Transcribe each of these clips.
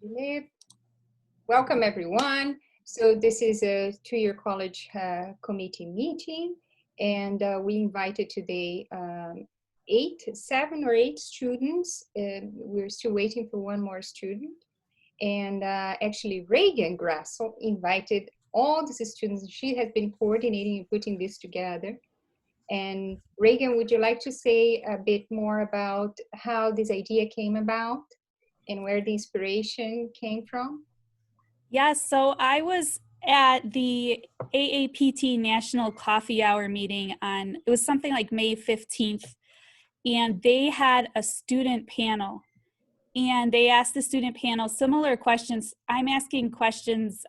Philip. Welcome, everyone. So this is a two-year college committee meeting, and we invited today seven or eight students. We're still waiting for one more student. And actually, Reagan Grassel invited all these students. She has been coordinating and putting this together. And Reagan, would you like to say a bit more about how this idea came about and where the inspiration came from? Yes, so I was at the AAPT National Coffee Hour meeting it was something like May 15th, and they had a student panel. And they asked the student panel similar questions. I'm asking questions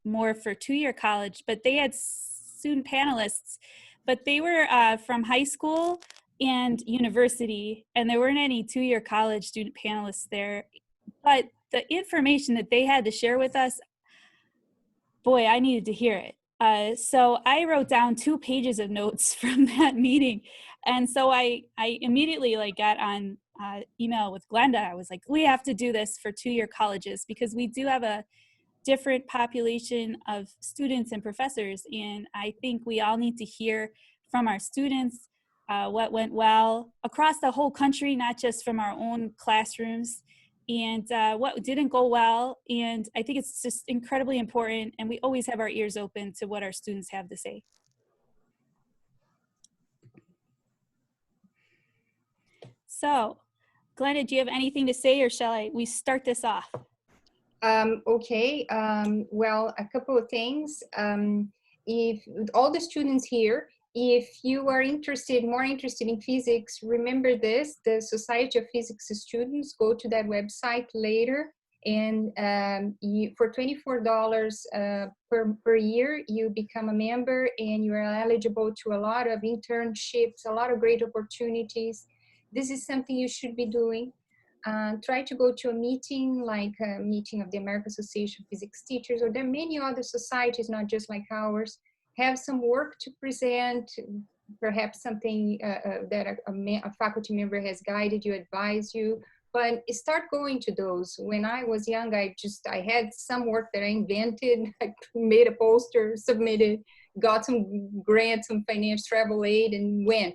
more for two-year college, but they had student panelists, but they were from high school and university, and there weren't any two-year college student panelists there. But the information that they had to share with us, boy, I needed to hear it. So I wrote down 2 pages of notes from that meeting. And so I immediately got on email with Glenda. I was like, we have to do this for two-year colleges because we do have a different population of students and professors. And I think we all need to hear from our students what went well across the whole country, not just from our own classrooms, and what didn't go well. And I think it's just incredibly important, and we always have our ears open to what our students have to say. So, Glenda, do you have anything to say, or shall we start this off? Okay, well, a couple of things. If all the students here, if you are more interested in physics, remember this, the Society of Physics Students, go to that website later, and for $24 per year, you become a member, and you are eligible to a lot of internships, a lot of great opportunities. This is something you should be doing. Try to go to a meeting, like a meeting of the American Association of Physics Teachers, or there are many other societies, not just like ours. Have some work to present, perhaps something that a faculty member has guided you, advised you, but start going to those. When I was young, I had some work that I invented, I made a poster, submitted, got some grants, some financial travel aid, and went.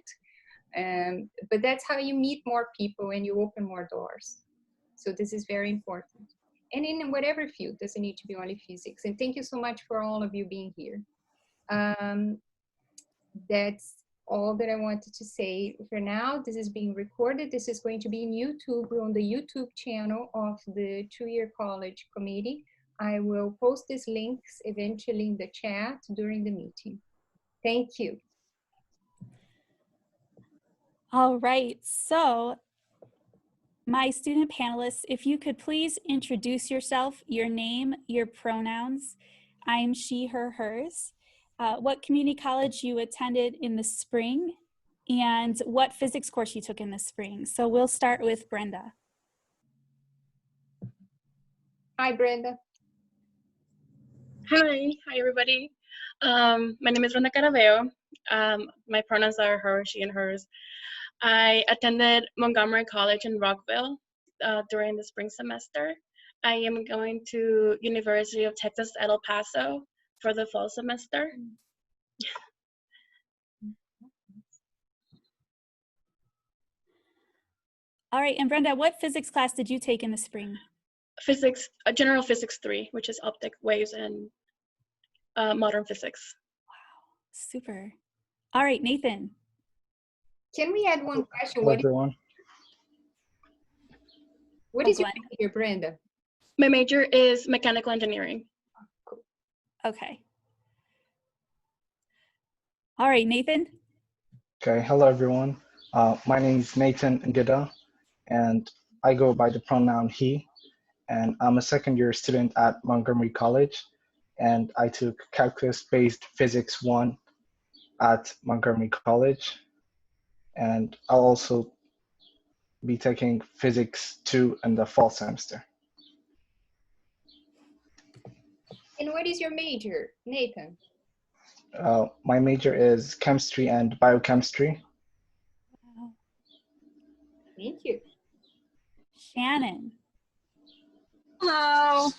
But that's how you meet more people and you open more doors. So this is very important. And in whatever field, doesn't need to be only physics. And thank you so much for all of you being here. That's all that I wanted to say for now. This is being recorded. This is going to be in YouTube, on the YouTube channel of the two-year college committee. I will post these links eventually in the chat during the meeting. Thank you. All right, so my student panelists, if you could please introduce yourself, your name, your pronouns. I'm she, her, hers. What community college you attended in the spring, and what physics course you took in the spring. So we'll start with Brenda. Hi, Brenda. Hi everybody. My name is Brenda Caraveo. My pronouns are her, she, and hers. I attended Montgomery College in Rockville during the spring semester. I am going to University of Texas at El Paso for the fall semester. All right, and Brenda, what physics class did you take in the spring? Physics, General Physics 3, which is optic waves and modern physics. Wow, super. All right, Nathan. Can we add one question? Hello, everyone. What is your major, Brenda? My major is mechanical engineering. Okay. All right, Nathan. Okay, hello, everyone. My name is Nathan Ngida, and I go by the pronoun he, and I'm a second-year student at Montgomery College, and I took Calculus-Based Physics 1 at Montgomery College, and I'll also be taking Physics 2 in the fall semester. And what is your major, Nathan? My major is chemistry and biochemistry. Wow. Thank you. Shannon. Hello.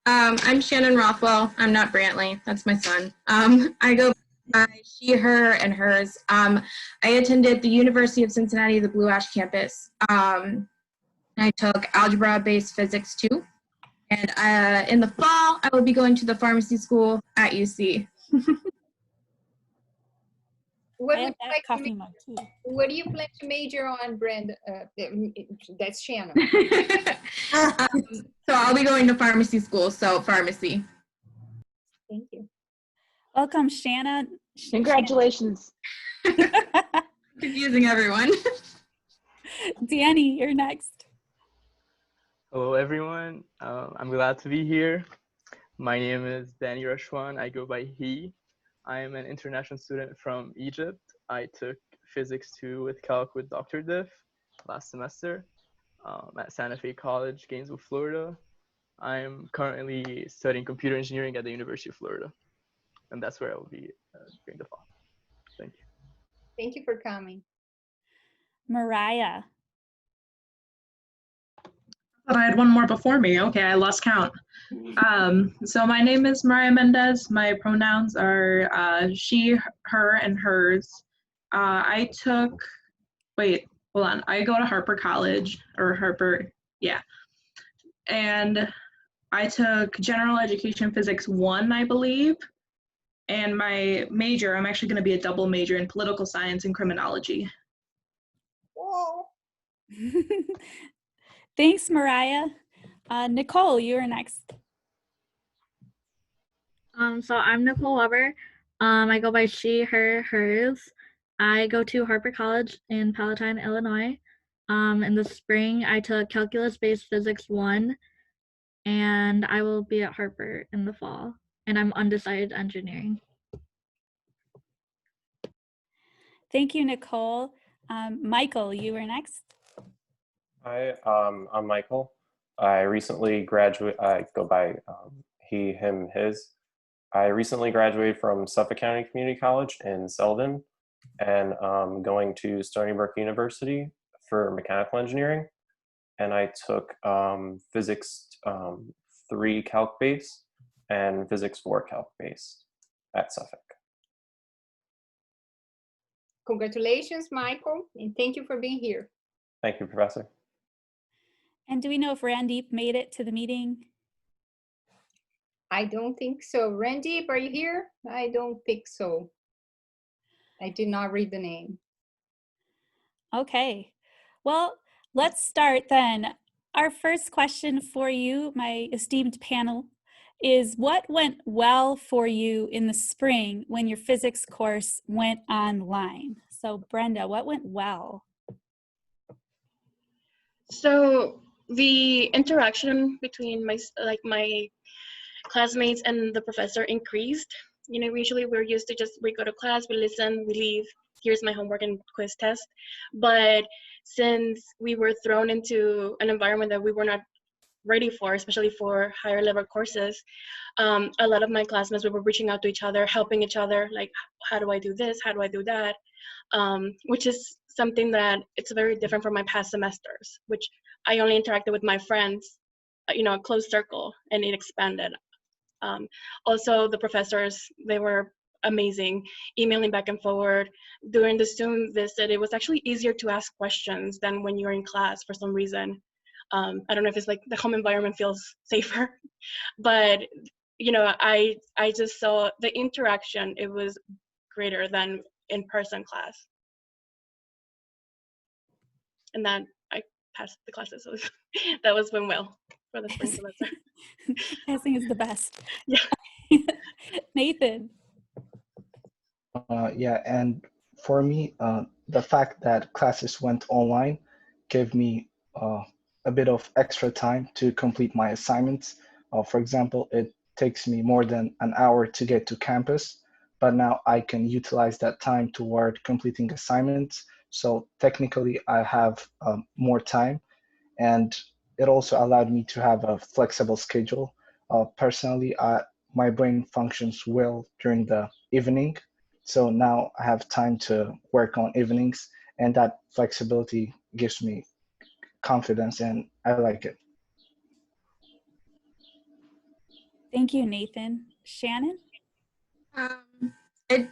I'm Shannon Rothwell. I'm not Brantley. That's my son. I go by she, her, and hers. I attended the University of Cincinnati, the Blue Ash campus. I took algebra-based physics 2. And in the fall, I will be going to the pharmacy school at UC. What I would have you that like to coffee mug too. What do you plan to major on, Brenda? That's Shannon. So I'll be going to pharmacy school, so pharmacy. Thank you. Welcome, Shanna. Congratulations. Confusing everyone. Danny, you're next. Hello, everyone. I'm glad to be here. My name is Danny Rashwan. I go by he. I am an international student from Egypt. I took Physics 2 with Calc with Dr. Diff last semester at Santa Fe College, Gainesville, Florida. I'm currently studying computer engineering at the University of Florida, and that's where I will be during the fall. Thank you. Thank you for coming. Mariah. But I had one more before me. Okay, I lost count. So my name is Mariah Mendez. My pronouns are she, her, and hers. I go to Harper College, or Harper, yeah. And I took General Education Physics 1, I believe. And my major, I'm actually gonna be a double major in political science and criminology. Whoa. Thanks, Mariah. Nicole, you're next. So I'm Nicole Weber. I go by she, her, hers. I go to Harper College in Palatine, Illinois. In the spring, I took Calculus-Based Physics 1, and I will be at Harper in the fall. And I'm undecided engineering. Thank you, Nicole. Michael, you were next. Hi, I'm Michael. I recently graduated, I go by he, him, his. I recently graduated from Suffolk County Community College in Selden, and I'm going to Stony Brook University for mechanical engineering. And I took Physics 3 Calc base and Physics 4 Calc base at Suffolk. Congratulations, Michael, and thank you for being here. Thank you, Professor. And do we know if Randeep made it to the meeting? I don't think so. Randeep, are you here? I don't think so. I did not read the name. Okay. Well, let's start then. Our first question for you, my esteemed panel, is what went well for you in the spring when your physics course went online? So Brenda, what went well? So the interaction between my classmates and the professor increased. You know, usually we're used to we go to class, we listen, we leave, here's my homework and quiz test. But since we were thrown into an environment that we were not ready for, especially for higher level courses, a lot of my classmates, we were reaching out to each other, helping each other, like, how do I do this? How do I do that? Which is something that it's very different from my past semesters, which I only interacted with my friends, you know, a closed circle, and it expanded. Also, the professors, they were amazing, emailing back and forward. During the Zoom visit, it was actually easier to ask questions than when you're in class for some reason. I don't know if it's like the home environment feels safer, but you know, I just saw the interaction, it was greater than in-person class. And then I passed the classes, so that was went well for the spring semester. Passing is the best. Yeah. Nathan. Yeah, and for me, the fact that classes went online gave me a bit of extra time to complete my assignments. For example, it takes me more than an hour to get to campus, but now I can utilize that time toward completing assignments. So technically, I have more time, and it also allowed me to have a flexible schedule. Personally, my brain functions well during the evening, so now I have time to work on evenings, and that flexibility gives me confidence, and I like it. Thank you, Nathan. Shannon? It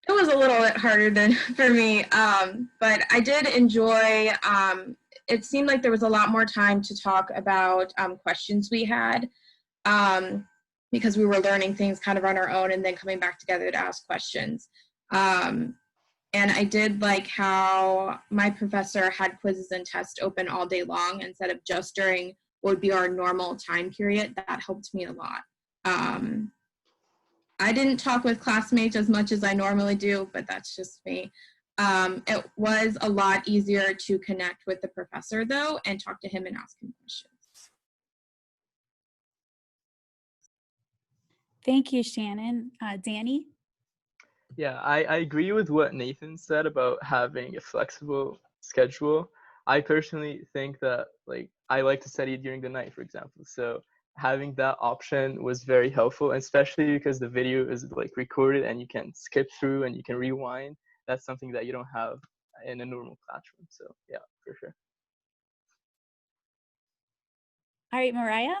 was a little bit harder than for me, but I did enjoy. It seemed like there was a lot more time to talk about questions we had, because we were learning things kind of on our own and then coming back together to ask questions. And I did like how my professor had quizzes and tests open all day long instead of just during what would be our normal time period. That helped me a lot. I didn't talk with classmates as much as I normally do, but that's just me. It was a lot easier to connect with the professor though and talk to him and ask him questions. Thank you, Shannon. Danny? Yeah, I agree with what Nathan said about having a flexible schedule. I personally think that like I like to study during the night, for example. So having that option was very helpful, especially because the video is like recorded and you can skip through and you can rewind. That's something that you don't have in a normal classroom. So yeah, for sure. All right, Mariah?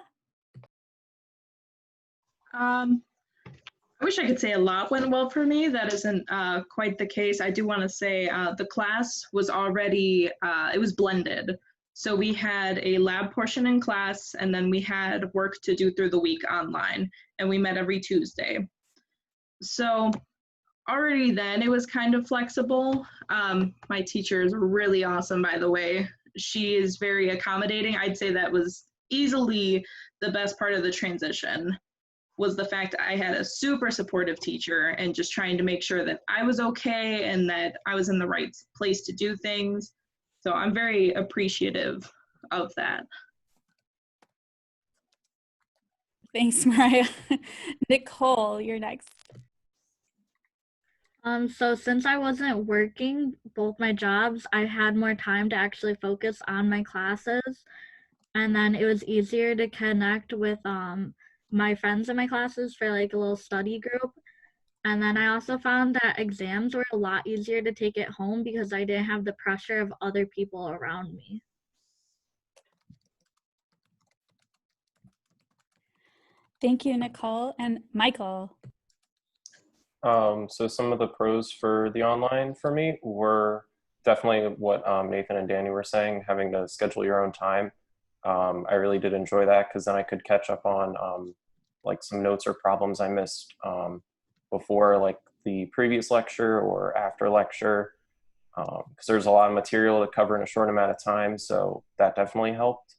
I wish I could say a lot went well for me. That isn't quite the case. I do want to say the class was already, it was blended. So we had a lab portion in class, and then we had work to do through the week online, and we met every Tuesday. So already then it was kind of flexible. My teacher is really awesome, by the way. She is very accommodating. I'd say that was easily the best part of the transition, was the fact I had a super supportive teacher and just trying to make sure that I was okay and that I was in the right place to do things. So I'm very appreciative of that. Thanks, Mariah. Nicole, you're next. So since I wasn't working both my jobs, I had more time to actually focus on my classes. And then it was easier to connect with my friends in my classes for like a little study group. And then I also found that exams were a lot easier to take at home because I didn't have the pressure of other people around me. Thank you, Nicole. And Michael? So some of the pros for the online for me were definitely what Nathan and Danny were saying, having to schedule your own time. I really did enjoy that because then I could catch up on like some notes or problems I missed before like the previous lecture or after lecture, because there's a lot of material to cover in a short amount of time. So that definitely helped.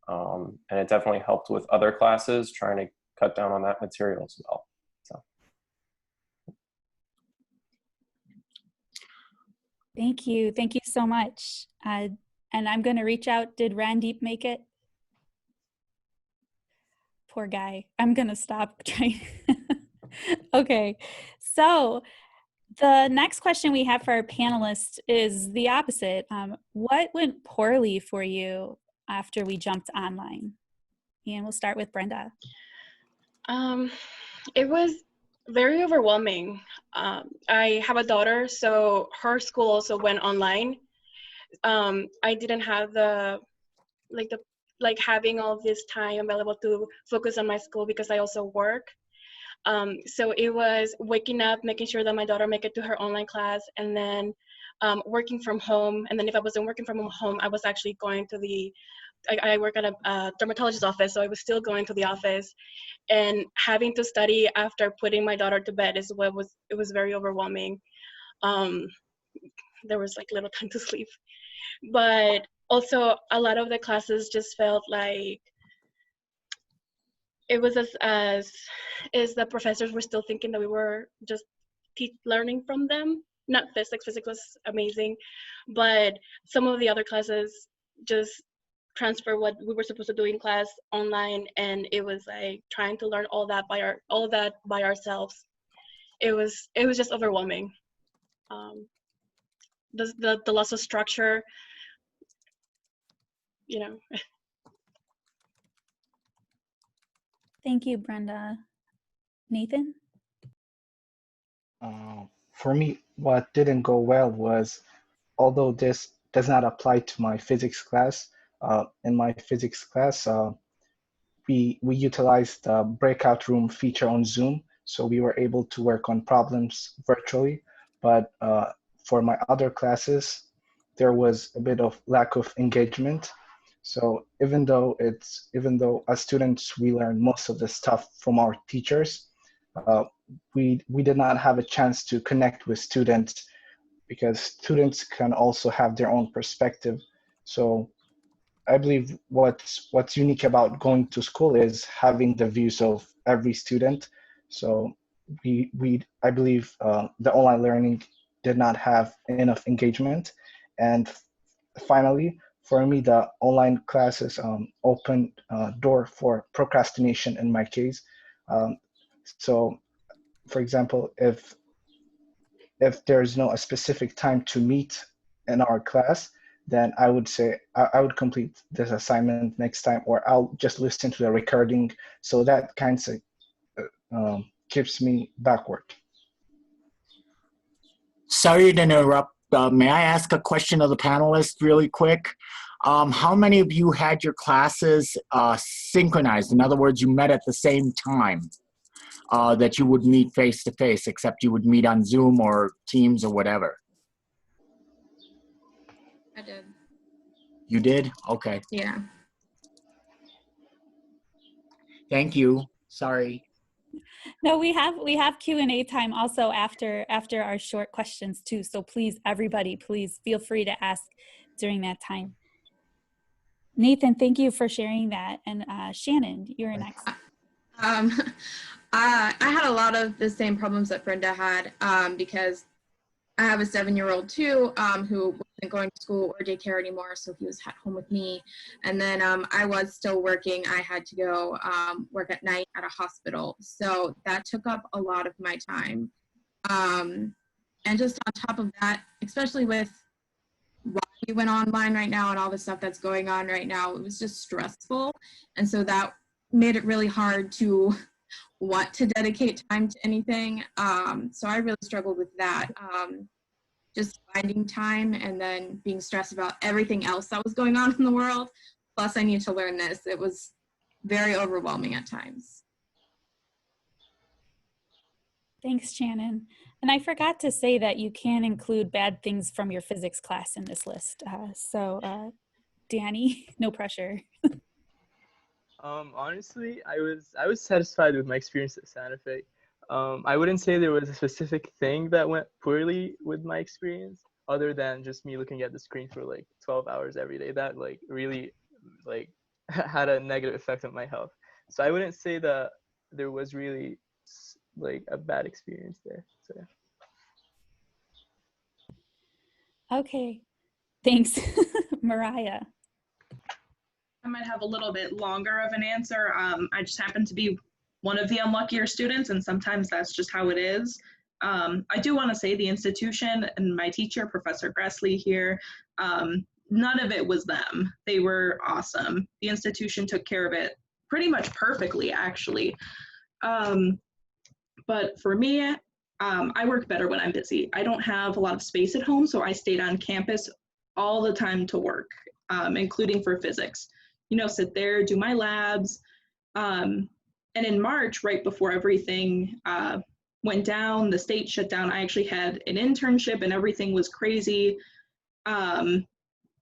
And it definitely helped with other classes trying to cut down on that material as well. So. Thank you. Thank you so much. And I'm going to reach out. Did Randeep make it? Poor guy. I'm going to stop trying. Okay. So the next question we have for our panelists is the opposite. What went poorly for you after we jumped online? And we'll start with Brenda. It was very overwhelming. I have a daughter, so her school also went online. I didn't have having all this time available to focus on my school because I also work. So it was waking up, making sure that my daughter make it to her online class, and then working from home. And then if I wasn't working from home, I was actually going to I work at a dermatologist's office, so I was still going to the office. And having to study after putting my daughter to bed it was very overwhelming. There was like little time to sleep. But also a lot of the classes just felt like it was as the professors were still thinking that we were just learning from them. Not physics. Physics was amazing, but some of the other classes just transfer what we were supposed to do in class online, and it was like trying to learn all that by ourselves. It was just overwhelming. The loss of structure, you know. Thank you, Brenda. Nathan? For me, what didn't go well was, although this does not apply to my physics class, in my physics class, we utilized the breakout room feature on Zoom, so we were able to work on problems virtually. But for my other classes, there was a bit of lack of engagement. So even though as students we learn most of the stuff from our teachers, we did not have a chance to connect with students, because students can also have their own perspective. So I believe what's unique about going to school is having the views of every student. So I believe the online learning did not have enough engagement. And finally, for me, the online classes opened door for procrastination in my case. So, for example, if there's no a specific time to meet in our class, then I would say I would complete this assignment next time, or I'll just listen to the recording. So that kind of keeps me backward. Sorry to interrupt. May I ask a question of the panelists really quick? How many of you had your classes synchronized? In other words, you met at the same time that you would meet face to face, except you would meet on Zoom or Teams or whatever? I did. You did? Okay. Yeah. Thank you. Sorry. No, we have Q&A time also after our short questions too. So please, everybody, please feel free to ask during that time. Nathan, thank you for sharing that. And Shannon, you're next. I had a lot of the same problems that Brenda had because I have a 7-year-old too who wasn't going to school or daycare anymore, so he was at home with me. And then I was still working. I had to go work at night at a hospital, so that took up a lot of my time. And just on top of that, especially with why we went online right now and all the stuff that's going on right now, it was just stressful. And so that made it really hard to want to dedicate time to anything. So I really struggled with that. Just finding time and then being stressed about everything else that was going on in the world. Plus I need to learn this. It was very overwhelming at times. Thanks, Shannon. And I forgot to say that you can include bad things from your physics class in this list. Danny, no pressure. Honestly, I was satisfied with my experience at Santa Fe. I wouldn't say there was a specific thing that went poorly with my experience, other than just me looking at the screen for like 12 hours every day. That like really like had a negative effect on my health. So I wouldn't say that there was really like a bad experience there. So yeah. Okay, thanks. Mariah. I might have a little bit longer of an answer. I just happen to be one of the unluckier students, and sometimes that's just how it is. I do want to say the institution and my teacher, Professor Gressley here, none of it was them. They were awesome. The institution took care of it pretty much perfectly, actually. But for me, I work better when I'm busy. I don't have a lot of space at home, so I stayed on campus all the time to work, including for physics. You know, sit there, do my labs. And in March, right before everything went down, the state shut down, I actually had an internship and everything was crazy. And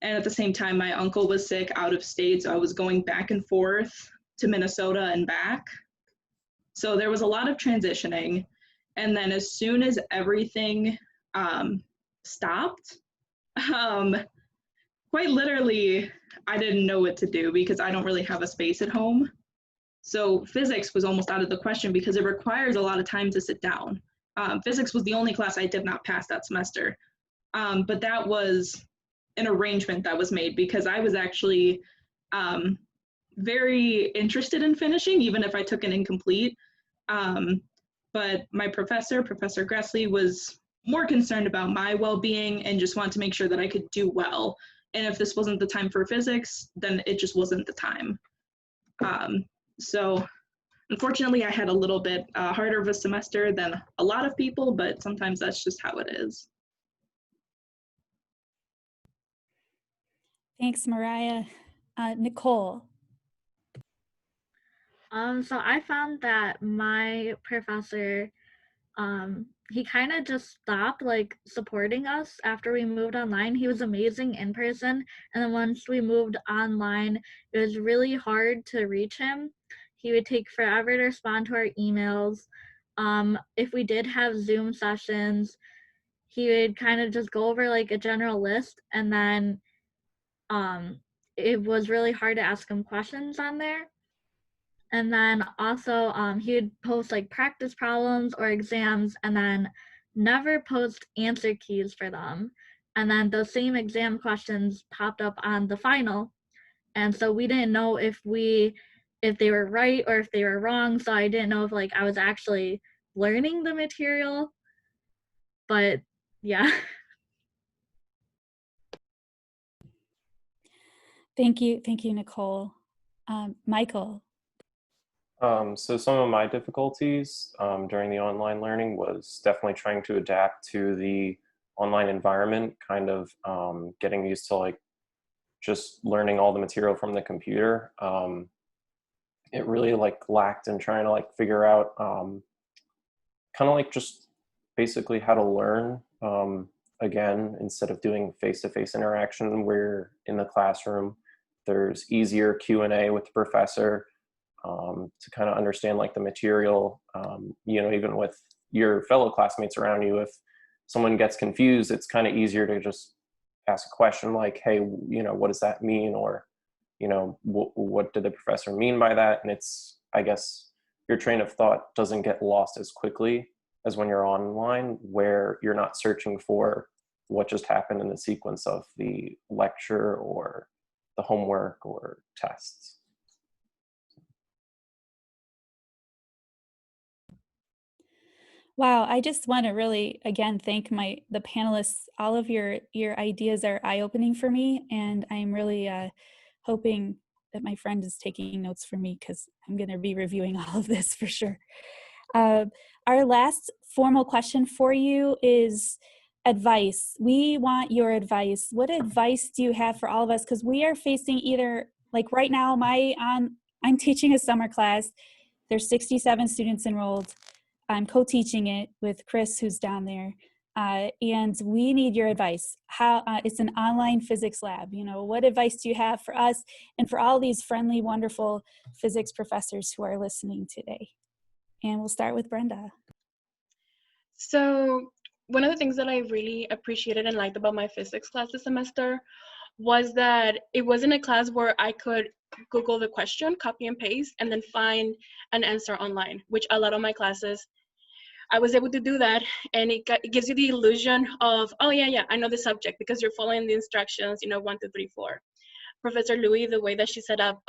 at the same time, my uncle was sick out of state, so I was going back and forth to Minnesota and back. So there was a lot of transitioning. And then as soon as everything stopped, quite literally, I didn't know what to do because I don't really have a space at home. So physics was almost out of the question because it requires a lot of time to sit down. Physics was the only class I did not pass that semester. But that was an arrangement that was made because I was actually very interested in finishing, even if I took an incomplete. But my professor, Professor Gressley, was more concerned about my well-being and just wanted to make sure that I could do well. And if this wasn't the time for physics, then it just wasn't the time. So unfortunately, I had a little bit harder of a semester than a lot of people, but sometimes that's just how it is. Thanks, Mariah. Nicole. So I found that my professor, he kind of just stopped like supporting us after we moved online. He was amazing in person, and then once we moved online, it was really hard to reach him. He would take forever to respond to our emails. If we did have Zoom sessions, he would kind of just go over like a general list, and then it was really hard to ask him questions on there. And then also he would post like practice problems or exams and then never post answer keys for them. And then those same exam questions popped up on the final. And so we didn't know if they were right or if they were wrong. So I didn't know if like I was actually learning the material. But yeah. Thank you, Nicole. Michael. So some of my difficulties during the online learning was definitely trying to adapt to the online environment, kind of getting used to like just learning all the material from the computer. It really like lacked in trying to like figure out kind of like just basically how to learn again, instead of doing face-to-face interaction where in the classroom there's easier Q&A with the professor to kind of understand like the material, you know, even with your fellow classmates around you. If someone gets confused, it's kind of easier to just ask a question like, hey, you know, what does that mean? Or, you know, what did the professor mean by that? And it's, I guess, your train of thought doesn't get lost as quickly as when you're online, where you're not searching for what just happened in the sequence of the lecture or the homework or tests. Wow, I just want to really again thank the panelists. All of your ideas are eye-opening for me, and I'm really hoping that my friend is taking notes for me because I'm going to be reviewing all of this for sure. Our last formal question for you is advice. We want your advice. What advice do you have for all of us? Because we are facing either, like right now, I'm teaching a summer class. There's 67 students enrolled. I'm co-teaching it with Chris, who's down there. And we need your advice. How it's an online physics lab. You know, what advice do you have for us and for all these friendly, wonderful physics professors who are listening today? And we'll start with Brenda. So one of the things that I really appreciated and liked about my physics class this semester was that it wasn't a class where I could Google the question, copy and paste, and then find an answer online, which a lot of my classes, I was able to do that. And it gives you the illusion of, oh yeah, I know the subject because you're following the instructions, you know, 1, 2, 3, 4. Professor Louis, the way that she set up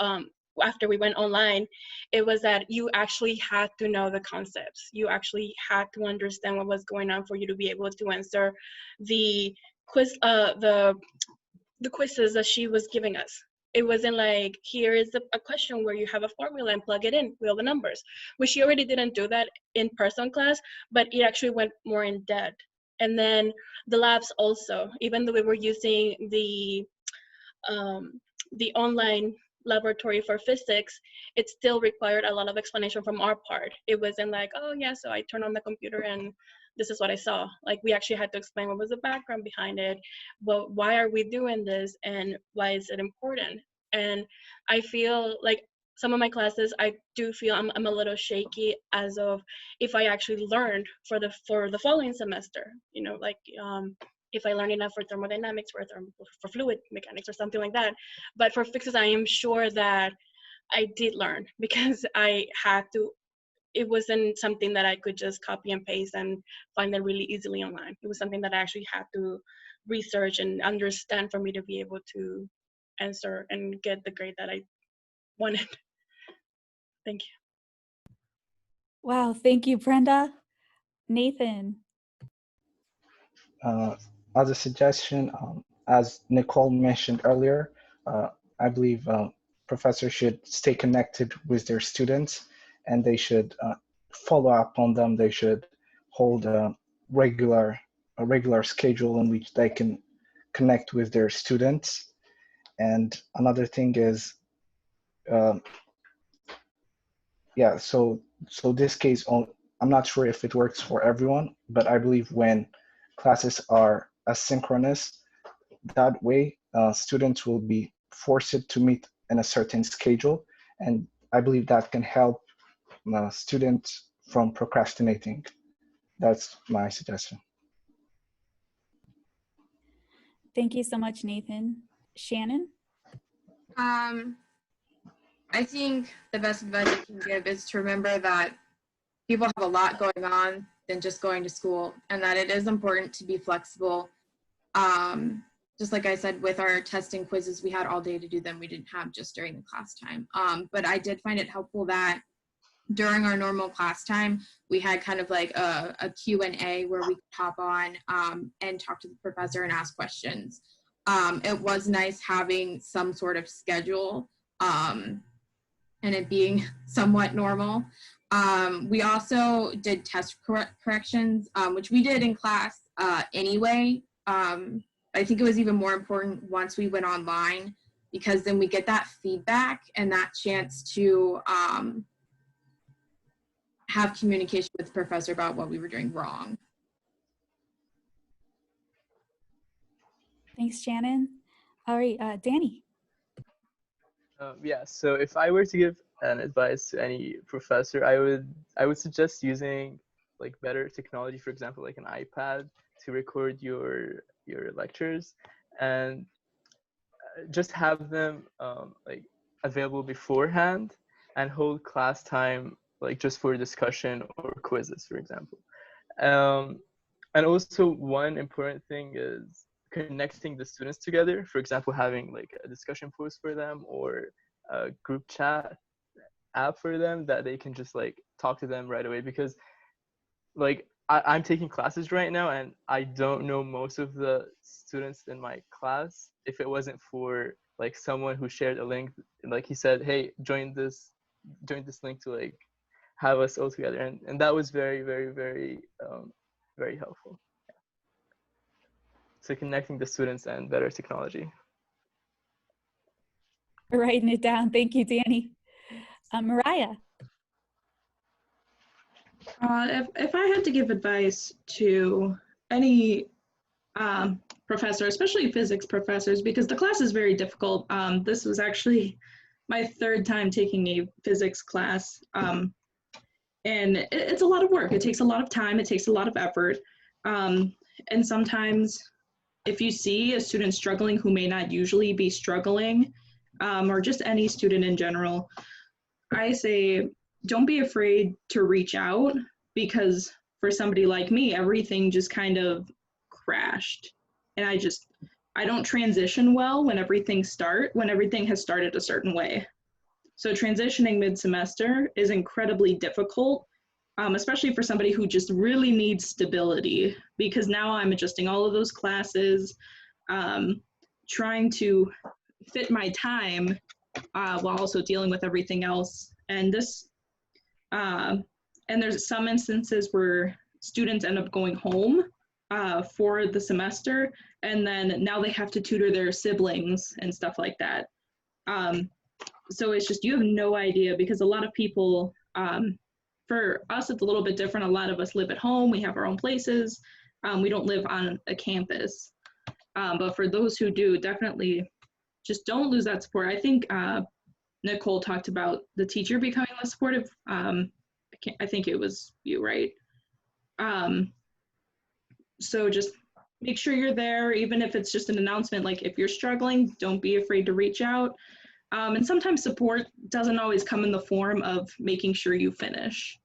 after we went online, it was that you actually had to know the concepts. You actually had to understand what was going on for you to be able to answer the quiz, the quizzes that she was giving us. It wasn't like, here is a question where you have a formula and plug it in with all the numbers, which she already didn't do that in person class, but it actually went more in depth. And then the labs also, even though we were using the online laboratory for physics, it still required a lot of explanation from our part. It wasn't like, oh yeah, so I turned on the computer and this is what I saw. Like, we actually had to explain what was the background behind it, but why are we doing this and why is it important? And I feel like some of my classes, I do feel I'm a little shaky as of if I actually learned for the following semester, you know, like if I learned enough for thermodynamics or for fluid mechanics or something like that. But for physics, I am sure that I did learn because I had to. It wasn't something that I could just copy and paste and find it really easily online. It was something that I actually had to research and understand for me to be able to answer and get the grade that I wanted. Thank you. Wow, thank you, Brenda. Nathan. As a suggestion, as Nicole mentioned earlier, I believe professors should stay connected with their students, and they should follow up on them. They should hold a regular schedule in which they can connect with their students. And another thing is yeah, so this case, I'm not sure if it works for everyone, but I believe when classes are asynchronous, that way students will be forced to meet in a certain schedule, and I believe that can help students from procrastinating. That's my suggestion. Thank you so much, Nathan. Shannon? I think the best advice I can give is to remember that people have a lot going on than just going to school, and that it is important to be flexible. Just like I said, with our testing quizzes, we had all day to do them. We didn't have just during the class time. But I did find it helpful that during our normal class time, we had kind of like a Q&A where we could hop on and talk to the professor and ask questions. It was nice having some sort of schedule and it being somewhat normal. We also did test corrections, which we did in class anyway. I think it was even more important once we went online, because then we get that feedback and that chance to have communication with the professor about what we were doing wrong. Thanks, Shannon. All right, Danny. Yeah, so if I were to give an advice to any professor, I would suggest using like better technology, for example, like an iPad to record your lectures, and just have them like available beforehand, and hold class time like just for discussion or quizzes, for example. And also one important thing is connecting the students together. For example, having like a discussion post for them or a group chat app for them that they can just like talk to them right away. Because like I'm taking classes right now and I don't know most of the students in my class if it wasn't for like someone who shared a link, like he said, hey, join this link to like have us all together, and that was very, very, very very helpful. Yeah. So connecting the students and better technology. Writing it down. Thank you, Danny. Mariah. If I had to give advice to any professor, especially physics professors, because the class is very difficult. This was actually my third time taking a physics class. And it's a lot of work. It takes a lot of time. It takes a lot of effort. And sometimes if you see a student struggling who may not usually be struggling, or just any student in general, I say, don't be afraid to reach out, because for somebody like me, everything just kind of crashed. And I don't transition well when everything has started a certain way. So transitioning mid-semester is incredibly difficult, especially for somebody who just really needs stability, because now I'm adjusting all of those classes, trying to fit my time while also dealing with everything else. And there's some instances where students end up going home for the semester, and then now they have to tutor their siblings and stuff like that. So it's just, you have no idea, because a lot of people, for us, it's a little bit different. A lot of us live at home. We have our own places. We don't live on a campus. But for those who do, definitely just don't lose that support. I think Nicole talked about the teacher becoming less supportive. I think it was you, right? So just make sure you're there, even if it's just an announcement. Like, if you're struggling, don't be afraid to reach out. And sometimes support doesn't always come in the form of making sure you finish.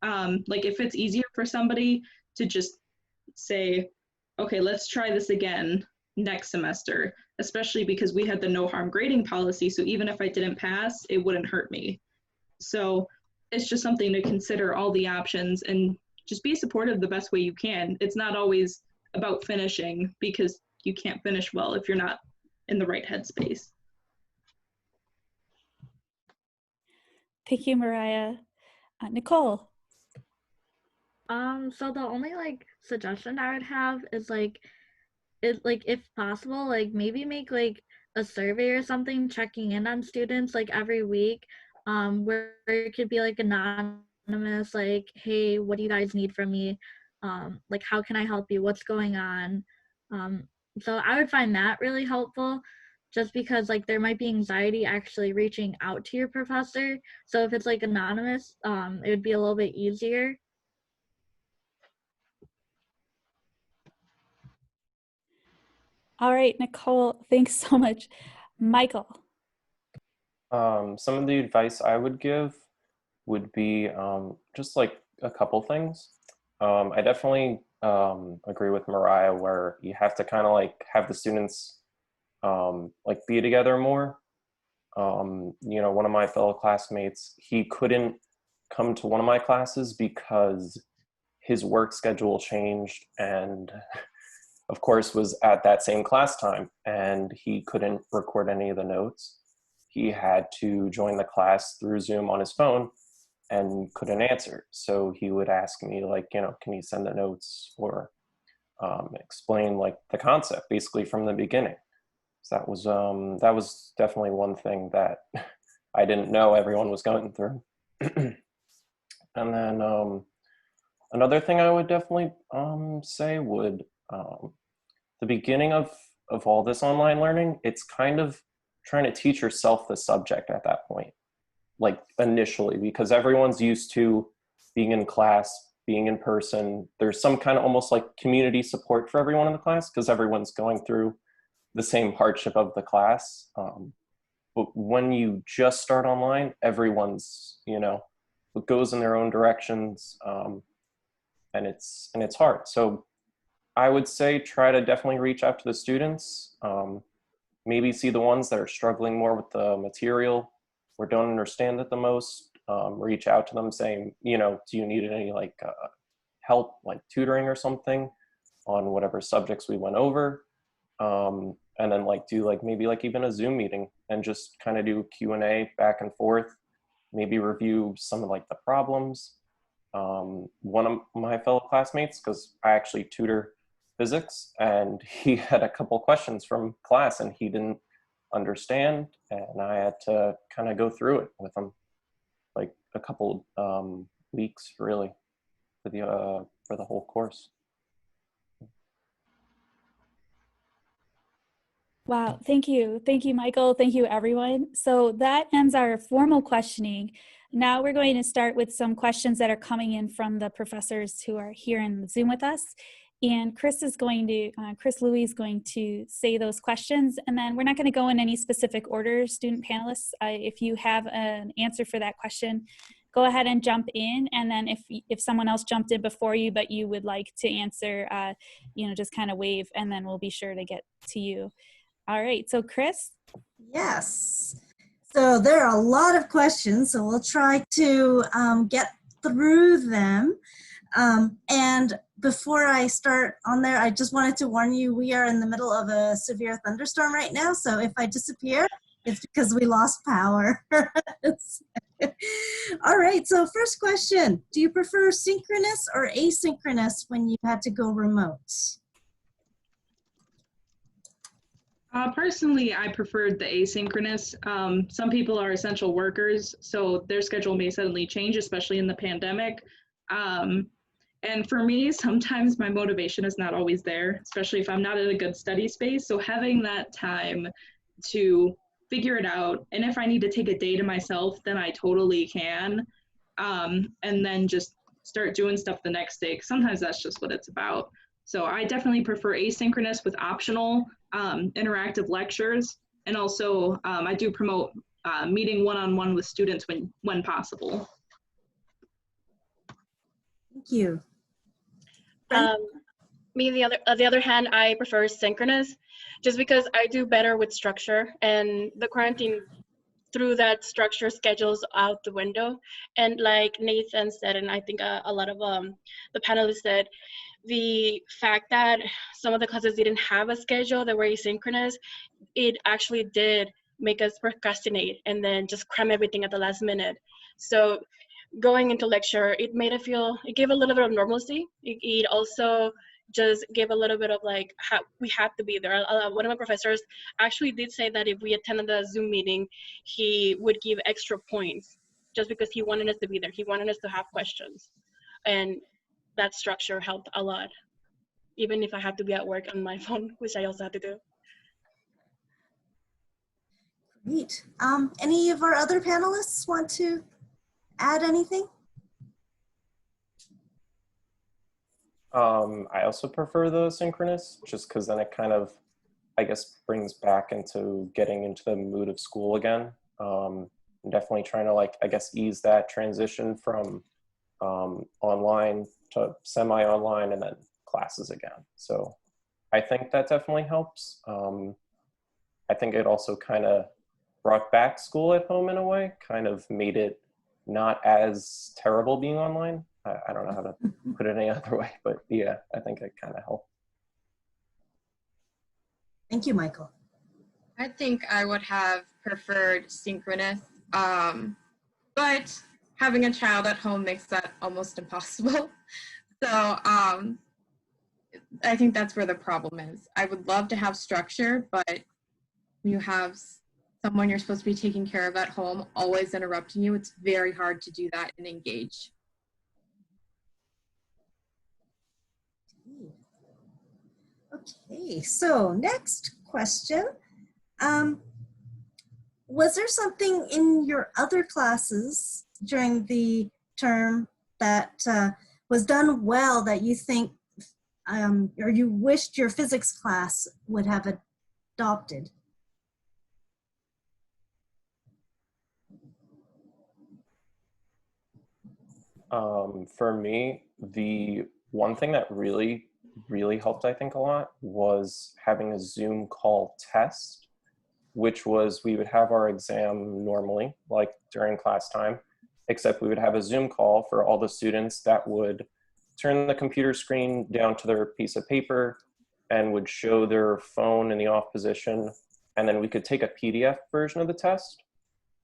Like, if it's easier for somebody to just say, okay, let's try this again next semester, especially because we had the no harm grading policy. So even if I didn't pass, it wouldn't hurt me. So it's just something to consider, all the options, and just be supportive the best way you can. It's not always about finishing, because you can't finish well if you're not in the right headspace. Thank you, Mariah. Nicole. So the only like suggestion I would have is like, if possible, like maybe make like a survey or something checking in on students like every week, where it could be like anonymous, like, hey, what do you guys need from me? Like, how can I help you? What's going on? So I would find that really helpful, just because like there might be anxiety actually reaching out to your professor. So if it's like anonymous, it would be a little bit easier. All right, Nicole, thanks so much. Michael. Some of the advice I would give would be just like a couple things. I definitely agree with Mariah where you have to kind of like have the students like be together more. You know, one of my fellow classmates, he couldn't come to one of my classes because his work schedule changed and of course was at that same class time and he couldn't record any of the notes. He had to join the class through Zoom on his phone and couldn't answer. So he would ask me like, you know, can you send the notes or explain like the concept basically from the beginning. So that was definitely one thing that I didn't know everyone was going through. And then another thing I would definitely say would, the beginning of all this online learning, it's kind of trying to teach yourself the subject at that point, like initially, because everyone's used to being in class, being in person. There's some kind of almost like community support for everyone in the class because everyone's going through the same hardship of the class. But when you just start online, everyone's, you know, goes in their own directions, and it's hard. So I would say try to definitely reach out to the students, maybe see the ones that are struggling more with the material or don't understand it the most, reach out to them saying, you know, do you need any like help, like tutoring or something on whatever subjects we went over? And then like do like maybe like even a Zoom meeting and just kind of do Q&A back and forth, maybe review some of like the problems. One of my fellow classmates, because I actually tutor physics, and he had a couple questions from class and he didn't understand, and I had to kind of go through it with him, like a couple weeks really for the whole course. Wow, thank you. Thank you, Michael. Thank you, everyone. So that ends our formal questioning. Now we're going to start with some questions that are coming in from the professors who are here in Zoom with us. And Chris Louie is going to say those questions. And then we're not going to go in any specific order, student panelists. If you have an answer for that question, go ahead and jump in. And then if someone else jumped in before you, but you would like to answer, you know, just kind of wave, and then we'll be sure to get to you. All right, so Chris? Yes. So there are a lot of questions, so we'll try to get through them. And before I start on there, I just wanted to warn you, we are in the middle of a severe thunderstorm right now, so if I disappear, it's because we lost power. All right, so first question, do you prefer synchronous or asynchronous when you had to go remote? Personally, I preferred the asynchronous. Some people are essential workers, so their schedule may suddenly change, especially in the pandemic. And for me, sometimes my motivation is not always there, especially if I'm not in a good study space. So having that time to figure it out, and if I need to take a day to myself, then I totally can. And then just start doing stuff the next day, 'cause sometimes that's just what it's about. So I definitely prefer asynchronous with optional interactive lectures. And also I do promote meeting one-on-one with students when possible. Thank you. Me, the other hand, I prefer synchronous, just because I do better with structure, and the quarantine through that structure schedules out the window. And like Nathan said, and I think a lot of the panelists said, the fact that some of the classes didn't have a schedule that were asynchronous, it actually did make us procrastinate and then just cram everything at the last minute. So going into lecture, it gave a little bit of normalcy. It also just gave a little bit of like, we have to be there. One of my professors actually did say that if we attended the Zoom meeting, he would give extra points just because he wanted us to be there. He wanted us to have questions. And that structure helped a lot, even if I had to be at work on my phone, which I also had to do. Great. Any of our other panelists want to add anything? I also prefer the synchronous, just because then it kind of, I guess, brings back into getting into the mood of school again. I'm definitely trying to, like, I guess, ease that transition from online to semi-online and then classes again. So I think that definitely helps. I think it also kind of brought back school at home in a way, kind of made it not as terrible being online. I don't know how to put it any other way, but yeah, I think it kind of helped. Thank you, Michael. I think I would have preferred synchronous, but having a child at home makes that almost impossible. So I think that's where the problem is. I would love to have structure, but when you have someone you're supposed to be taking care of at home always interrupting you, it's very hard to do that and engage. Okay, so next question. Was there something in your other classes during the term that was done well that you think or you wished your physics class would have adopted? For me, the one thing that really helped, I think, a lot was having a Zoom call test, which was we would have our exam normally, like during class time, except we would have a Zoom call for all the students that would turn the computer screen down to their piece of paper and would show their phone in the off position. And then we could take a PDF version of the test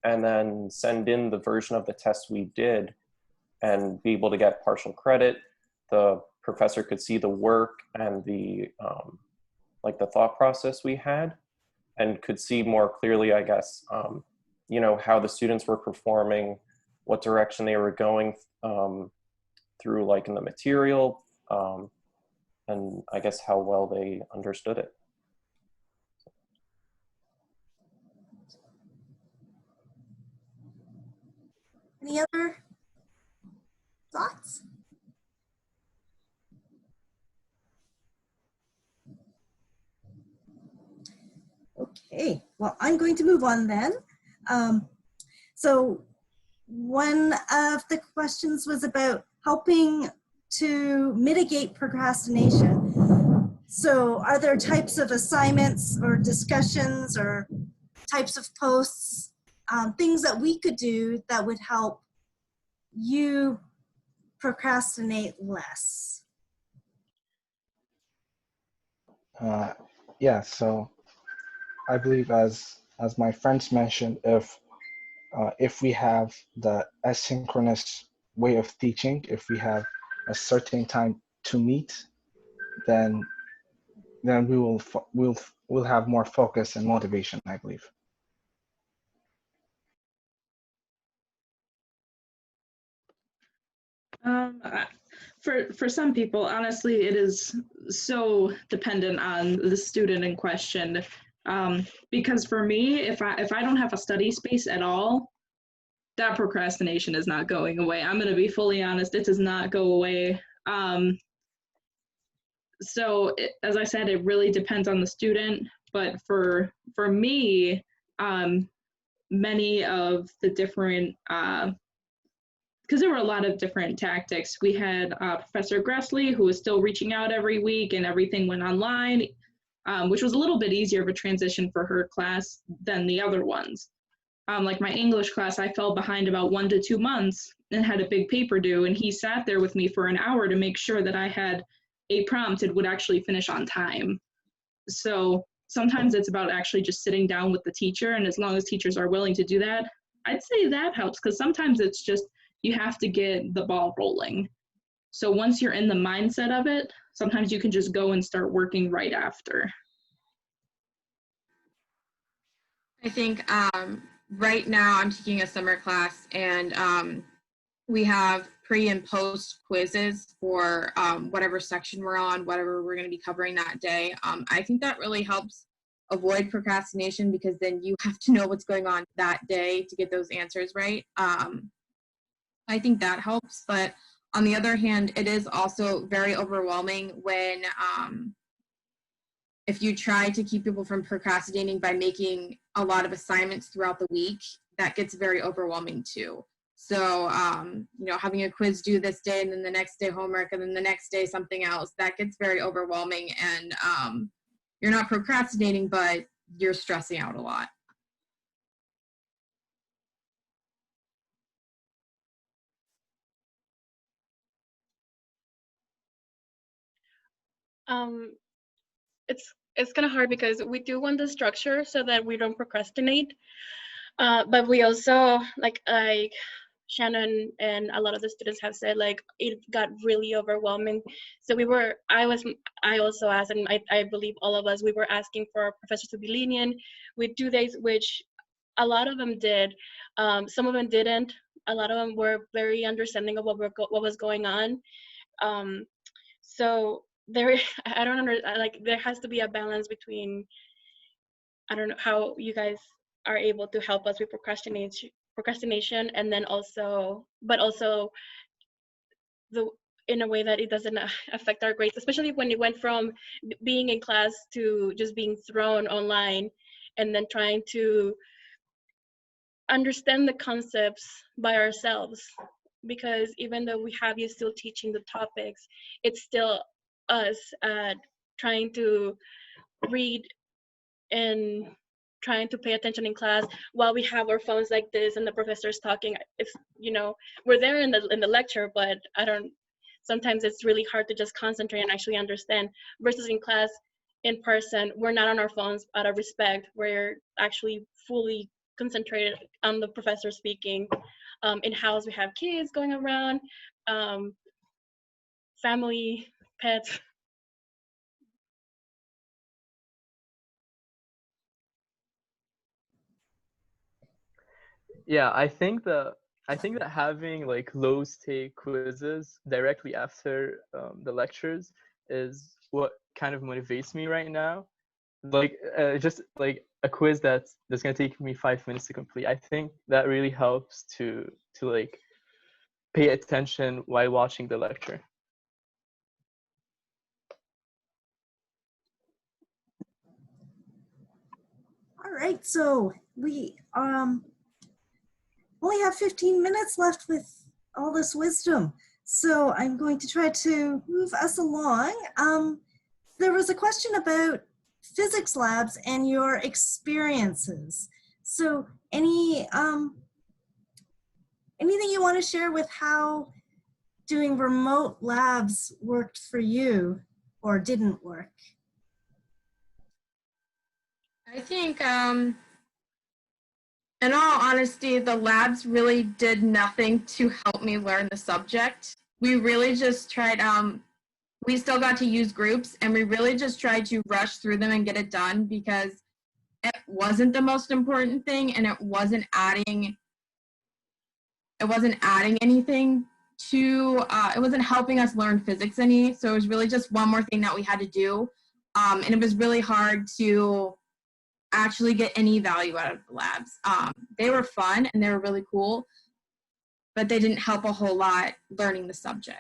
and then send in the version of the test we did and be able to get partial credit. The professor could see the work and the like the thought process we had, and could see more clearly, I guess, you know, how the students were performing, what direction they were going through, like in the material, and I guess how well they understood it. Any other thoughts? Okay, well, I'm going to move on then. So one of the questions was about helping to mitigate procrastination. So are there types of assignments or discussions or types of posts, things that we could do that would help you procrastinate less? Yeah, so I believe as my friends mentioned, if we have the asynchronous way of teaching, if we have a certain time to meet, then we'll have more focus and motivation, I believe. For some people, honestly, it is so dependent on the student in question. Because for me, if I don't have a study space at all, that procrastination is not going away. I'm going to be fully honest, it does not go away. So as I said, it really depends on the student. But for me, many of the different, because there were a lot of different tactics. We had Professor Gressley, who was still reaching out every week, and everything went online, which was a little bit easier of a transition for her class than the other ones. Like my English class, I fell behind about 1 to 2 months and had a big paper due, and he sat there with me for an hour to make sure that I had a prompt and would actually finish on time. So sometimes it's about actually just sitting down with the teacher, and as long as teachers are willing to do that, I'd say that helps, because sometimes it's just you have to get the ball rolling. So once you're in the mindset of it, sometimes you can just go and start working right after. I think right now I'm taking a summer class, and we have pre and post quizzes for whatever section we're on, whatever we're going to be covering that day. I think that really helps avoid procrastination, because then you have to know what's going on that day to get those answers right. I think that helps, but on the other hand, it is also very overwhelming when if you try to keep people from procrastinating by making a lot of assignments throughout the week, that gets very overwhelming too. So, you know, having a quiz due this day and then the next day homework and then the next day something else, that gets very overwhelming, and you're not procrastinating, but you're stressing out a lot. It's kind of hard because we do want the structure so that we don't procrastinate, but we also like Shannon and a lot of the students have said, like, it got really overwhelming. So I also asked, and I believe all of us, we were asking for our professors to be lenient with due dates, which a lot of them did. Some of them didn't. A lot of them were very understanding of what was going on. So there, I don't understand, like, there has to be a balance between, I don't know how you guys are able to help us with procrastination, and then also, but also in a way that it doesn't affect our grades, especially when it went from being in class to just being thrown online, and then trying to understand the concepts by ourselves. Because even though we have you still teaching the topics, it's still us trying to read and trying to pay attention in class while we have our phones like this and the professor's talking. If you know, we're there in the lecture, but sometimes it's really hard to just concentrate and actually understand, versus in class in person, we're not on our phones out of respect. We're actually fully concentrated on the professor speaking. In-house, we have kids going around, family, pets. Yeah, I think that having like low stake quizzes directly after the lectures is what kind of motivates me right now. Like just like a quiz that's gonna take me 5 minutes to complete. I think that really helps to like pay attention while watching the lecture. All right, so we only have 15 minutes left with all this wisdom. So I'm going to try to move us along. There was a question about physics labs and your experiences. So anything you want to share with how doing remote labs worked for you or didn't work? I think, in all honesty, the labs really did nothing to help me learn the subject. We really just tried, we still got to use groups, and we really just tried to rush through them and get it done, because it wasn't the most important thing, and it wasn't adding anything to, it wasn't helping us learn physics any. So it was really just one more thing that we had to do. And it was really hard to actually get any value out of the labs. They were fun and they were really cool, but they didn't help a whole lot learning the subject.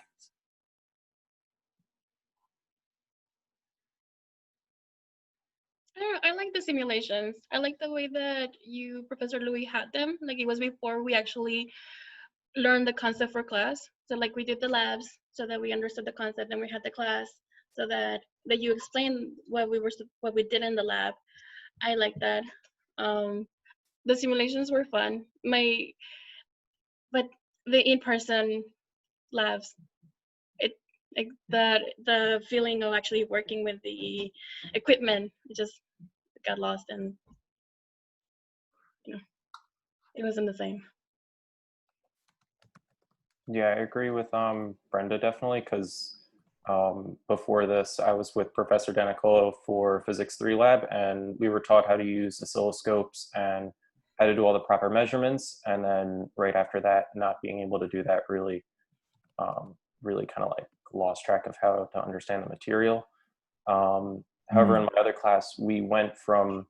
I like the simulations. I like the way that Professor Louis, had them. Like, it was before we actually learned the concept for class. So like, we did the labs so that we understood the concept, and we had the class so that you explained what we did in the lab. I like that. The simulations were fun. But the in-person labs, the feeling of actually working with the equipment, it just got lost, and it wasn't the same. Yeah, I agree with Brenda definitely, because before this I was with Professor Danicolo for Physics 3 lab, and we were taught how to use oscilloscopes and how to do all the proper measurements, and then right after that, not being able to do that really, really kind of like lost track of how to understand the material. However, in my other class, we went from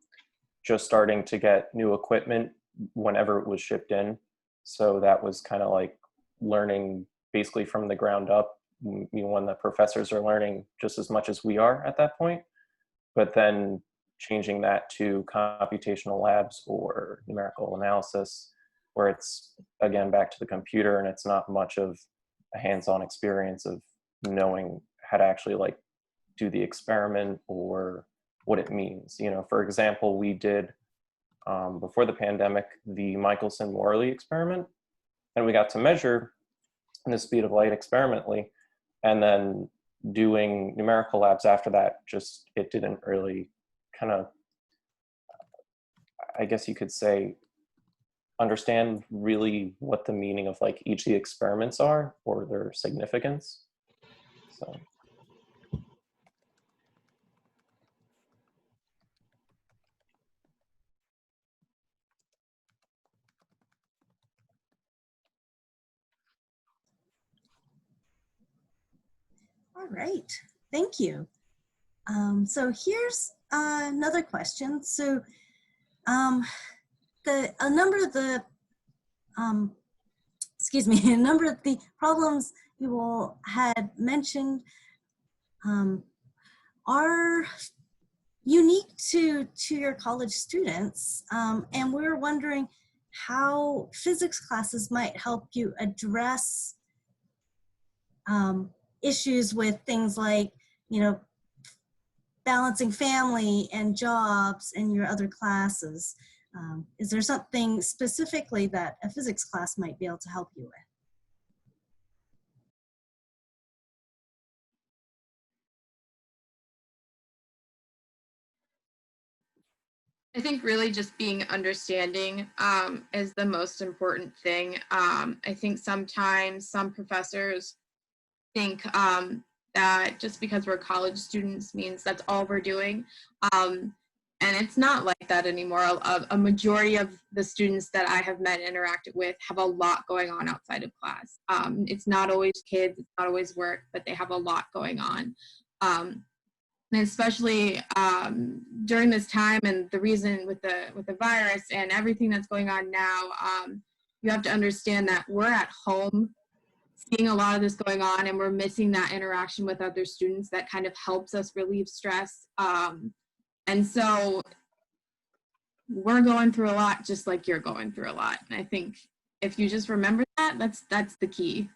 just starting to get new equipment whenever it was shipped in. So that was kind of like learning basically from the ground up, when the professors are learning just as much as we are at that point, but then changing that to computational labs or numerical analysis, where it's again back to the computer and it's not much of a hands-on experience of knowing how to actually like do the experiment or what it means. You know, for example, we did before the pandemic the Michelson-Morley experiment, and we got to measure the speed of light experimentally, and then doing numerical labs after that, just it didn't really kind of, I guess you could say, understand really what the meaning of like each of the experiments are or their significance. So. All right, thank you. So here's another question. So a number of the a number of the problems you all had mentioned are unique to your college students, and we're wondering how physics classes might help you address issues with things like, you know, balancing family and jobs in your other classes. Is there something specifically that a physics class might be able to help you with? I think really just being understanding is the most important thing. I think sometimes some professors think that just because we're college students means that's all we're doing. And it's not like that anymore. A majority of the students that I have met and interacted with have a lot going on outside of class. It's not always kids, it's not always work, but they have a lot going on. And especially during this time, and the reason with the virus and everything that's going on now, you have to understand that we're at home seeing a lot of this going on, and we're missing that interaction with other students that kind of helps us relieve stress. And so we're going through a lot just like you're going through a lot. And I think if you just remember that, that's the key.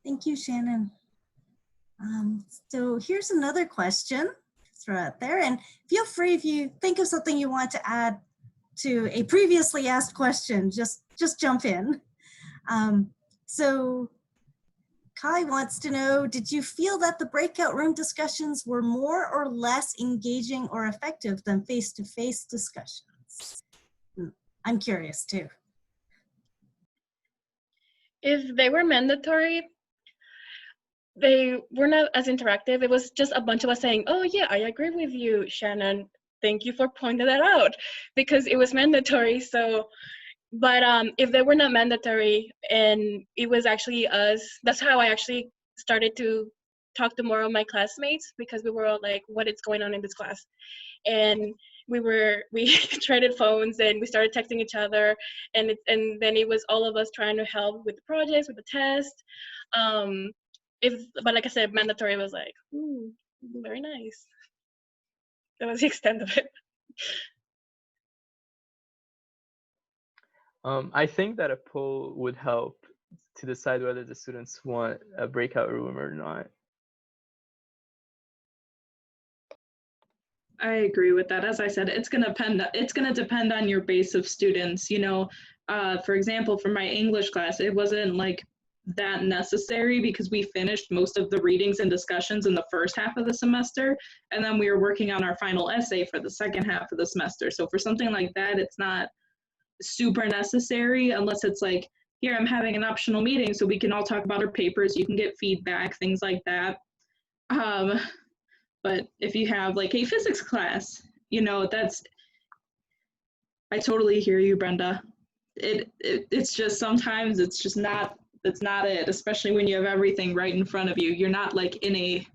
Thank you, Shannon. So here's another question, throw out there, and feel free if you think of something you want to add to a previously asked question, just jump in. So Kai wants to know, did you feel that the breakout room discussions were more or less engaging or effective than face-to-face discussions? I'm curious too. If they were mandatory, they were not as interactive. It was just a bunch of us saying, oh yeah, I agree with you, Shannon. Thank you for pointing that out, because it was mandatory. So, but if they were not mandatory and it was actually us, that's how I actually started to talk to more of my classmates, because we were all like, what is going on in this class? And we traded phones and we started texting each other, and then it was all of us trying to help with the projects, with the test. But like I said, mandatory was like, ooh, very nice. That was the extent of it. I think that a poll would help to decide whether the students want a breakout room or not. I agree with that. As I said, it's gonna depend on your base of students. You know, For example, for my English class, it wasn't like that necessary because we finished most of the readings and discussions in the first half of the semester, and then we were working on our final essay for the second half of the semester. So for something like that, it's not super necessary unless it's like, here, I'm having an optional meeting so we can all talk about our papers, you can get feedback, things like that. But if you have like a physics class, you know, I totally hear you, Brenda. It's just sometimes it's just not, that's not it, especially when you have everything right in front of you. You're not like in a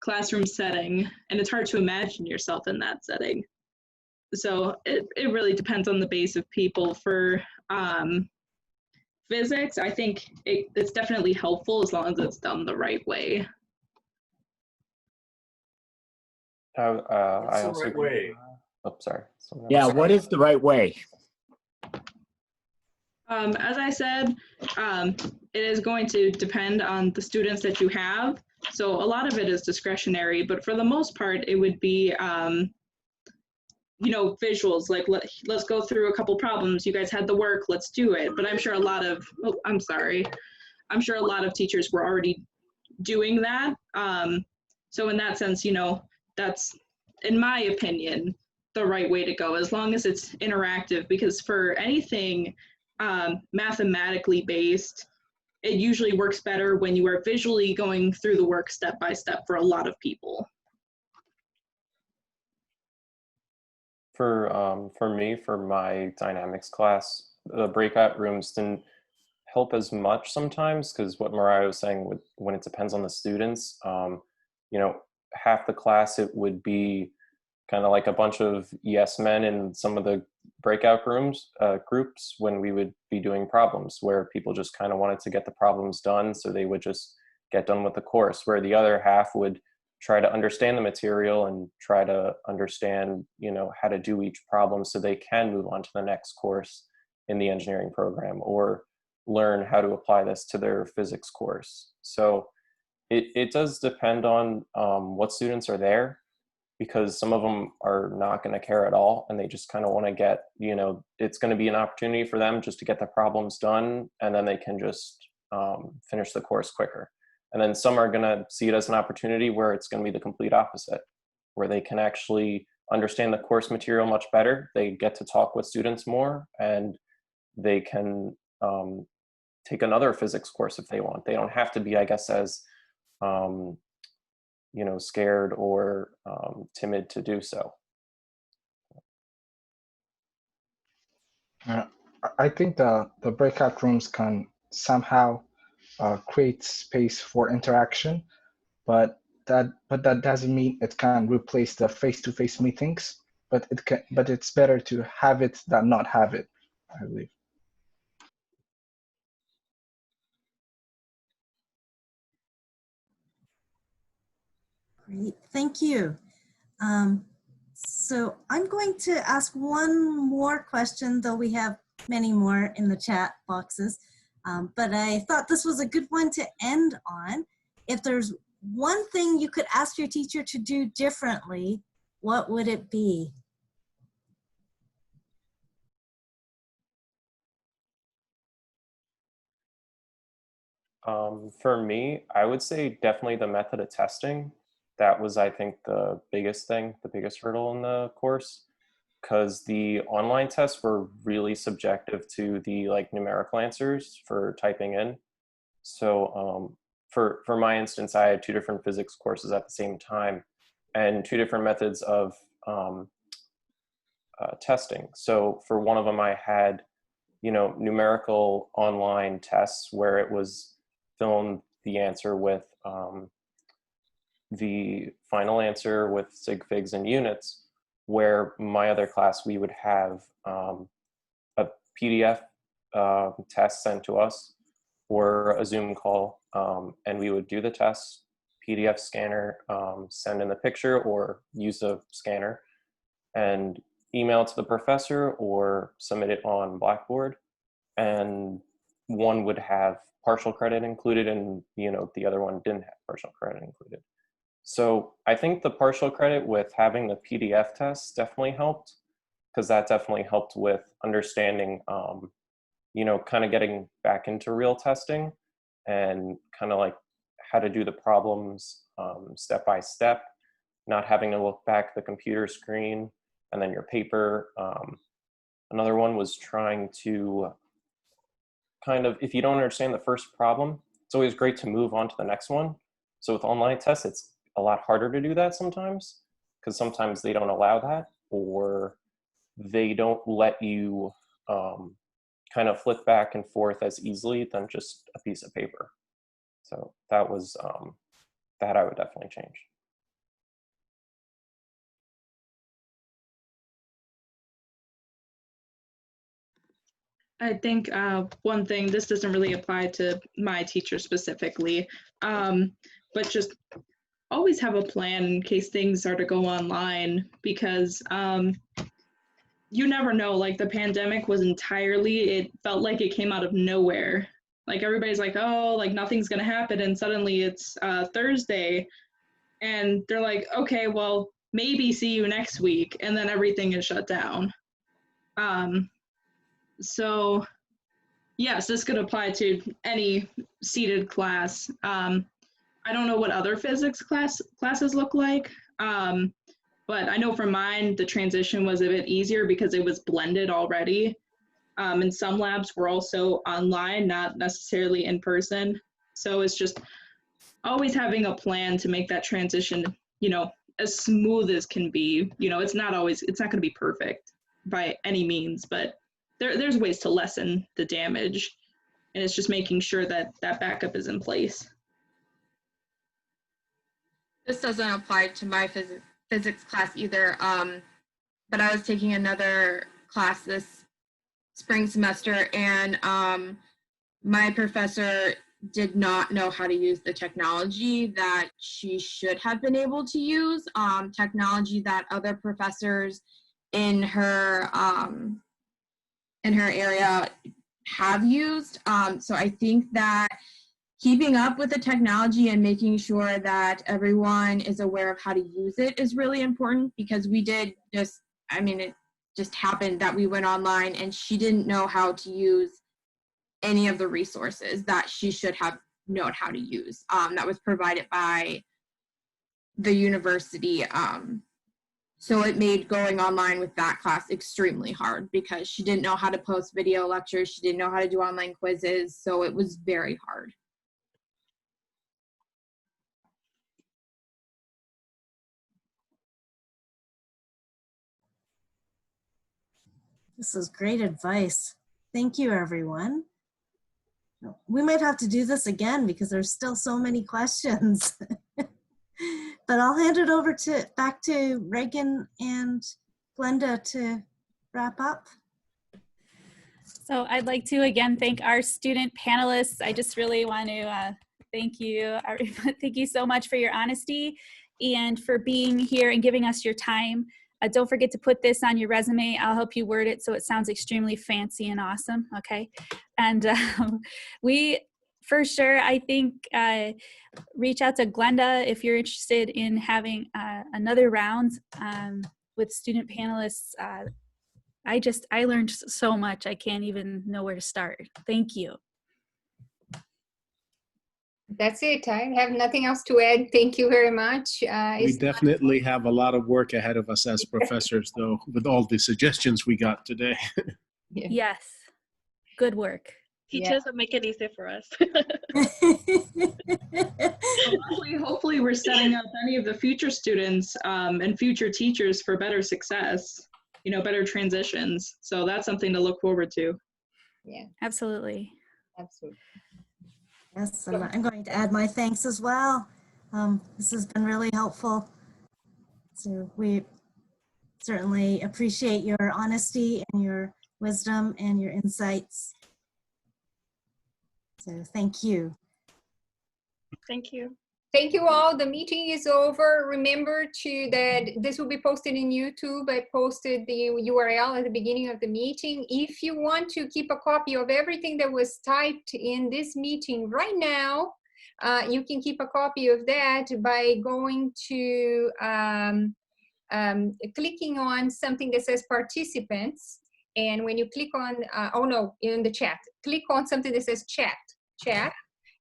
classroom setting, and it's hard to imagine yourself in that setting. So it really depends on the base of people. For physics, I think it's definitely helpful as long as it's done the right way. I the also right way? Oh, sorry. Yeah, what is the right way? As I said, it is going to depend on the students that you have. So a lot of it is discretionary, but for the most part, it would be, you know, visuals, like let's go through a couple problems. You guys had the work, let's do it. But I'm sure a lot of, I'm sure a lot of teachers were already doing that. So in that sense, you know, that's, in my opinion, the right way to go, as long as it's interactive, because for anything mathematically based, it usually works better when you are visually going through the work step by step for a lot of people. For me, for my dynamics class, the breakout rooms didn't help as much sometimes, because what Mariah was saying, when it depends on the students, you know, half the class it would be kind of like a bunch of yes men in some of the breakout rooms, groups, when we would be doing problems, where people just kind of wanted to get the problems done, so they would just get done with the course, where the other half would try to understand the material and try to understand, you know, how to do each problem so they can move on to the next course in the engineering program, or learn how to apply this to their physics course. So it does depend on what students are there, because some of them are not going to care at all, and they just kind of want to get, you know, it's going to be an opportunity for them just to get the problems done, and then they can just finish the course quicker. And then some are going to see it as an opportunity where it's going to be the complete opposite, where they can actually understand the course material much better. They get to talk with students more, and they can take another physics course if they want. They don't have to be, I guess, as you know, scared or timid to do so. I think the breakout rooms can somehow create space for interaction, but that doesn't mean it can replace the face-to-face meetings. But it's better to have it than not have it, I believe. Great, thank you. So I'm going to ask one more question, though we have many more in the chat boxes. But I thought this was a good one to end on. If there's one thing you could ask your teacher to do differently, what would it be? For me, I would say definitely the method of testing. That was, I think, the biggest thing, the biggest hurdle in the course, because the online tests were really subjective to the like numerical answers for typing in. So for my instance, I had 2 different physics courses at the same time, and 2 different methods of testing. So for one of them, I had, you know, numerical online tests where it was fill the answer with the final answer with sig figs and units, where my other class we would have a PDF test sent to us or a Zoom call, and we would do the test, PDF scanner, send in the picture or use a scanner, and email it to the professor or submit it on Blackboard. And one would have partial credit included, and you know, the other one didn't have partial credit included. So I think the partial credit with having the PDF test definitely helped, because that definitely helped with understanding you know, kind of getting back into real testing and kind of like how to do the problems step by step, not having to look back at the computer screen and then your paper. Another one was trying to kind of, if you don't understand the first problem, it's always great to move on to the next one. So with online tests, it's a lot harder to do that sometimes, because sometimes they don't allow that, or they don't let you kind of flip back and forth as easily than just a piece of paper. So that was, that I would definitely change. I think one thing, this doesn't really apply to my teacher specifically, but just always have a plan in case things are to go online, because you never know, like the pandemic was entirely, it felt like it came out of nowhere. Like everybody's like, oh, like nothing's gonna happen, and suddenly it's Thursday, and they're like, okay, well, maybe see you next week, and then everything is shut down. So yes, this could apply to any seated class. I don't know what other physics classes look like, but I know for mine, the transition was a bit easier because it was blended already. And some labs were also online, not necessarily in person. So it's just always having a plan to make that transition, you know, as smooth as can be. You know, it's not going to be perfect by any means, but there's ways to lessen the damage. And it's just making sure that that backup is in place. This doesn't apply to my physics class either, but I was taking another class this spring semester, and my professor did not know how to use the technology that she should have been able to use, technology that other professors in her area have used. So I think that keeping up with the technology and making sure that everyone is aware of how to use it is really important, because we did just, I mean, it just happened that we went online and she didn't know how to use any of the resources that she should have known how to use, that was provided by the university. So it made going online with that class extremely hard because she didn't know how to post video lectures. She didn't know how to do online quizzes. So it was very hard. This is great advice. Thank you, everyone. We might have to do this again because there's still so many questions. But I'll hand it over back to Reagan and Glenda to wrap up. So I'd like to again thank our student panelists. I just really want to thank you. Thank you so much for your honesty and for being here and giving us your time. Don't forget to put this on your resume. I'll help you word it so it sounds extremely fancy and awesome, okay? And we, for sure, I think, reach out to Glenda if you're interested in having another round with student panelists. I learned so much. I can't even know where to start. Thank you. That's it. I have nothing else to add. Thank you very much. We definitely have a lot of work ahead of us as professors, though, with all the suggestions we got today. Yeah. Yes. Good work. Teachers will make it easy for us. Hopefully we're setting up any of the future students and future teachers for better success, you know, better transitions. So that's something to look forward to. Yeah, absolutely. Absolutely. Yes, and I'm going to add my thanks as well. This has been really helpful. So we certainly appreciate your honesty and your wisdom and your insights. So thank you. Thank you. Thank you all. The meeting is over. Remember that this will be posted in YouTube. I posted the URL at the beginning of the meeting. If you want to keep a copy of everything that was typed in this meeting right now, you can keep a copy of that by going to clicking on something that says participants. And when you click on, oh no, in the chat, click on something that says chat.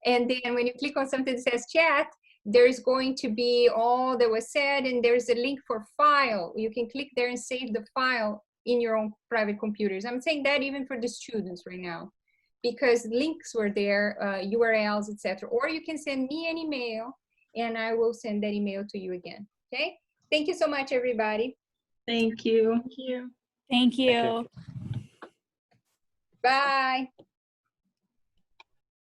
And then when you click on something that says chat, there's going to be all that was said, and there's a link for file. You can click there and save the file in your own private computers. I'm saying that even for the students right now, because links were there, URLs, etc. Or you can send me an email, and I will send that email to you again. Okay? Thank you so much, everybody. Thank you. Thank you. Thank you. Thank you. Bye.